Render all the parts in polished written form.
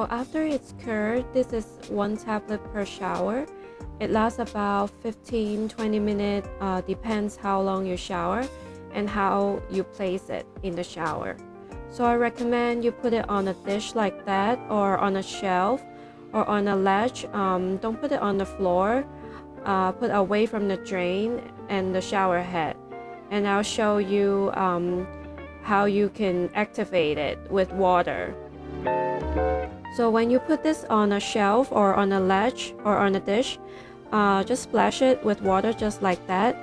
So after it's cured, this is 1 tablet per shower. It lasts about 15-20 minutes, depends how long you shower and how you place it in the shower. So I recommend you put it on a dish like that, or on a shelf, or on a ledge. Don't put it on the floor. Put away from the drain and the shower head. And I'll show you how you can activate it with water. So when you put this on a shelf or on a ledge or on a dish, just splash it with water just like that,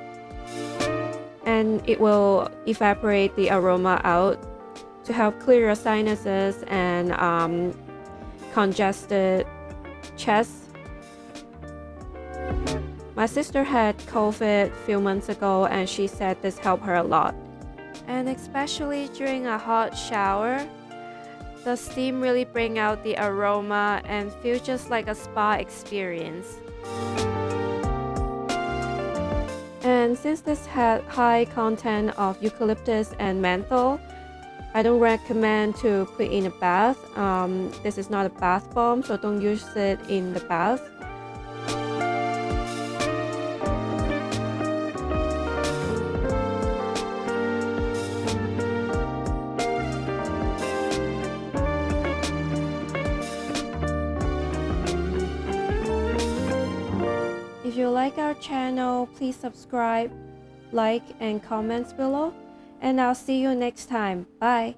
and it will evaporate the aroma out to help clear your sinuses and congested chest. My sister had COVID a few months ago, and she said this helped her a lot. And especially during a hot shower, the steam really bring out the aroma and feel just like a spa experience. And since this had high content of eucalyptus and menthol, I don't recommend to put in a bath. This is not a bath bomb, so don't use it in the bath. If you like our channel, please subscribe, like, and comment below. And I'll see you next time. Bye!